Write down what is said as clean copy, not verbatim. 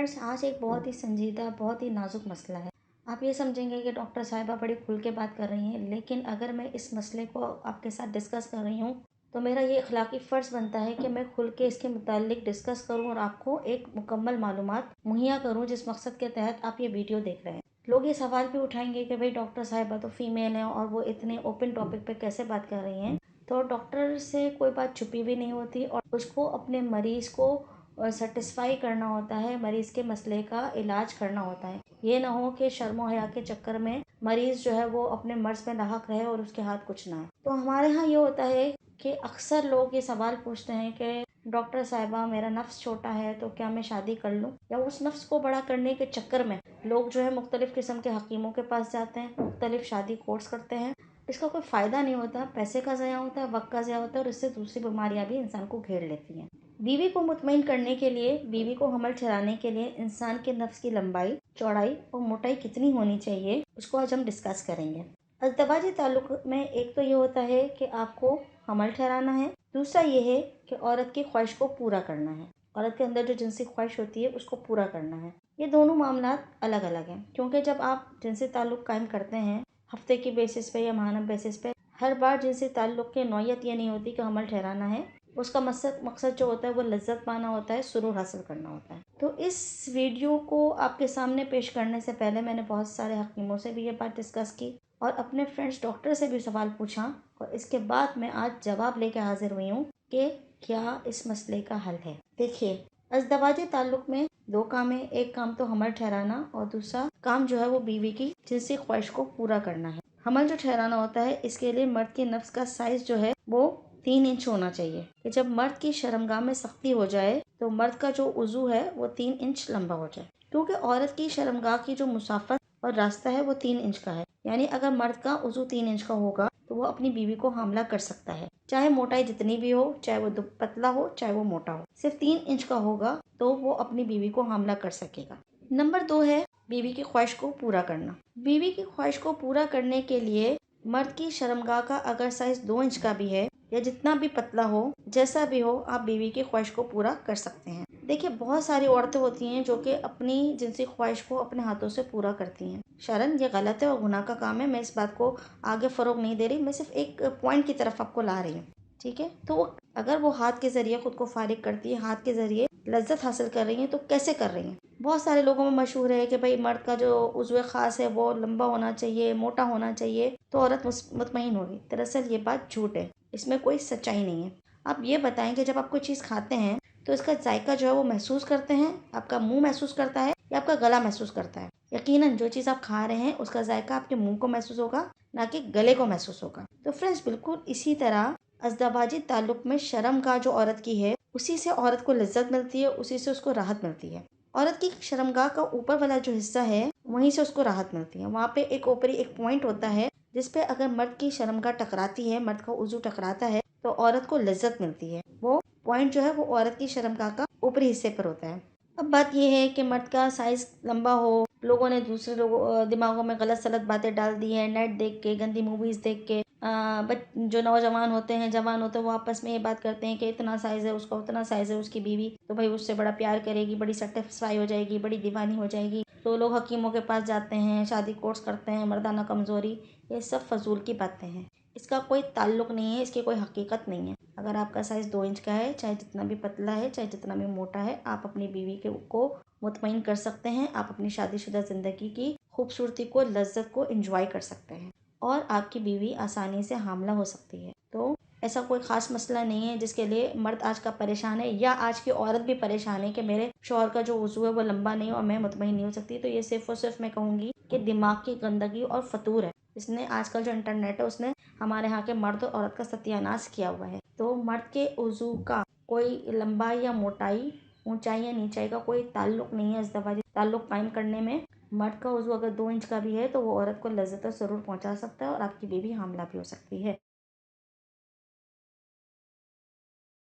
Friends, आज एक बहुत ही संजीदा, बहुत ही नाजुक मसला है। आप ये समझेंगे कि डॉक्टर साहिबा बड़ी खुल के बात कर रही हैं, लेकिन अगर मैं इस मसले को आपके साथ डिस्कस कर रही हूँ तो मेरा ये अखलाकी फ़र्ज़ बनता है कि मैं खुल के इसके मुताल्लिक डिस्कस करूँ और आपको एक मुकम्मल मालूमात मुहैया करूँ, जिस मकसद के तहत आप ये वीडियो देख रहे हैं। लोग ये सवाल भी उठाएंगे कि भाई डॉक्टर साहिबा तो फ़ीमेल हैं और वो इतने ओपन टॉपिक पे कैसे बात कर रही हैं। तो डॉक्टर से कोई बात छुपी भी नहीं होती और उसको अपने मरीज़ को सेटिस्फाई करना होता है, मरीज़ के मसले का इलाज करना होता है। ये ना हो कि शर्म हया के चक्कर में मरीज़ जो है वो अपने मर्ज़ में लाहक रहे और उसके हाथ कुछ ना है। तो हमारे यहाँ ये होता है कि अक्सर लोग ये सवाल पूछते हैं कि डॉक्टर साहिबा, मेरा नफ्स छोटा है तो क्या मैं शादी कर लूँ? या उस नफ्स को बड़ा करने के चक्कर में लोग जो है मुख्तलिफ़ किस्म के हकीमों के पास जाते हैं, मुख्तलिफ़ शादी कोर्स करते हैं। इसका कोई फ़ायदा नहीं होता, पैसे का ज़ाया होता है, वक्त का ज़ाया होता है और इससे दूसरी बीमारियाँ भी इंसान को घेर लेती हैं। बीवी को मुतमईन करने के लिए, बीवी को हमल ठहराने के लिए इंसान के नफ्स की लंबाई, चौड़ाई और मोटाई कितनी होनी चाहिए, उसको आज हम डिस्कस करेंगे। अज़दवाजी ताल्लुक में एक तो ये होता है कि आपको हमल ठहराना है, दूसरा ये है कि औरत की ख्वाहिश को पूरा करना है। औरत के अंदर जो जिनसी ख्वाहिश होती है उसको पूरा करना है। ये दोनों मामला अलग अलग हैं, क्योंकि जब आप जिनसी ताल्लुक कायम करते हैं हफ्ते की बेसिस पे या माहाना बेसिस पे, हर बार जिनसी ताल्लुक की नौयत ये नहीं होती कि हमल ठहराना है। उसका मकसद जो होता है वो लज्जत पाना होता है, सुरूर हासिल करना होता है। तो इस वीडियो को आपके सामने पेश करने से पहले मैंने बहुत सारे हकीमों से भी ये बात डिस्कस की और अपने फ्रेंड्स डॉक्टर से भी सवाल पूछा और इसके बाद मैं आज जवाब लेके हाजिर हुई हूँ कि क्या इस मसले का हल है। देखिए, अज़दवाजी ताल्लुक में दो काम है। एक काम तो हमल ठहराना और दूसरा काम जो है वो बीवी की जिनसी ख्वाहिश को पूरा करना है। हमल जो ठहराना होता है, इसके लिए मर्द के नफ्स का साइज जो है वो 3 इंच होना चाहिए कि जब मर्द की शर्मगाह में सख्ती हो जाए तो मर्द का जो उज़ू है वो 3 इंच लंबा हो जाए, क्योंकि औरत की शर्मगाह की जो मुसाफत और रास्ता है वो 3 इंच का है। यानी अगर मर्द का उज़ू 3 इंच का होगा तो वो अपनी बीवी को हामला कर सकता है, चाहे मोटाई जितनी भी हो, चाहे वो पतला हो, चाहे वो मोटा हो। सिर्फ 3 इंच का होगा तो वो अपनी बीवी को हामला कर सकेगा। नंबर 2 है बीवी की ख्वाहिश को पूरा करना। बीवी की ख्वाहिश को पूरा करने के लिए मर्द की शर्मगाह का अगर साइज 2 इंच का भी है या जितना भी पतला हो, जैसा भी हो, आप बीवी की ख्वाहिश को पूरा कर सकते हैं। देखिए, बहुत सारी औरतें होती हैं जो कि अपनी जिनसी ख्वाहिश को अपने हाथों से पूरा करती हैं। शरन, ये गलत है और गुनाह का काम है। मैं इस बात को आगे फ़रोग नहीं दे रही, मैं सिर्फ एक पॉइंट की तरफ आपको ला रही हूँ, ठीक है? तो अगर वो हाथ के ज़रिए खुद को फारिग करती है, हाथ के ज़रिए लज्जत हासिल कर रही हैं, तो कैसे कर रही हैं? बहुत सारे लोगों में मशहूर है कि भाई मर्द का जो उज़्व ख़ास है वो लंबा होना चाहिए, मोटा होना चाहिए तो औरत मुतमईन होगी। दरअसल ये बात झूठ है, इसमें कोई सच्चाई नहीं है। आप ये बताएं कि जब आप कोई चीज़ खाते हैं तो इसका जायका जो है वो महसूस करते हैं, आपका मुंह महसूस करता है या आपका गला महसूस करता है? यकीनन जो चीज़ आप खा रहे हैं उसका जायका आपके मुंह को महसूस होगा, ना कि गले को महसूस होगा। तो फ्रेंड्स, बिल्कुल इसी तरह अज़दवाजी ताल्लुक में शर्मगाह जो औरत की है, उसी से औरत को लज्जत मिलती है, उसी से उसको राहत मिलती है। औरत की शर्मगाह का ऊपर वाला जो हिस्सा है वहीं से उसको राहत मिलती है। वहाँ पे एक ऊपरी एक पॉइंट होता है जिस पे अगर मर्द की शर्मगाह टकराती है, मर्द का उज़ू टकराता है तो औरत को लज्जत मिलती है। वो पॉइंट जो है वो औरत की शर्मगाह का ऊपरी हिस्से पर होता है। अब बात यह है कि मर्द का साइज लंबा हो, लोगों ने दूसरे लोगों दिमागों में गलत सलत बातें डाल दी है, नेट देख के, गंदी मूवीज देख के। जो नौजवान होते हैं, जवान होते हैं, वो आपस में ये बात करते हैं कि इतना साइज है उसका, उतना साइज है उसकी बीवी, तो भाई उससे बड़ा प्यार करेगी, बड़ी सेटिस्फाई हो जाएगी, बड़ी दीवानी हो जाएगी। तो लोग हकीमों के पास जाते हैं, शादी कोर्स करते हैं, मर्दाना कमजोरी, ये सब फजूल की बातें हैं। इसका कोई ताल्लुक नहीं है, इसकी कोई हकीकत नहीं है। अगर आपका साइज 2 इंच का है, चाहे जितना भी पतला है, चाहे जितना भी मोटा है, आप अपनी बीवी को मुतमईन कर सकते हैं। आप अपनी शादीशुदा ज़िंदगी की खूबसूरती को, लज्जत को एंजॉय कर सकते हैं और आपकी बीवी आसानी से हामला हो सकती है। तो ऐसा कोई ख़ास मसला नहीं है जिसके लिए मर्द आज का परेशान है या आज की औरत भी परेशान है कि मेरे शौहर का जो वज़ू है वो लंबा नहीं और मैं मुतमईन नहीं हो सकती। तो ये सिर्फ़ और सिर्फ मैं कहूँगी कि दिमाग की गंदगी और फतूर है। इसने आजकल जो इंटरनेट है उसने हमारे यहाँ के मर्द और औरत का सत्यानाश किया हुआ है। तो मर्द के वज़ू का कोई लंबाई या मोटाई, ऊंचाई या नीचाई का कोई ताल्लुक नहीं है अज़दवाजी ताल्लुक कायम करने में। मर्द का वज़ू अगर 2 इंच का भी है तो वो औरत को लज्जत और सुरूर पहुंचा सकता है और आपकी बीवी हामला भी हो सकती है।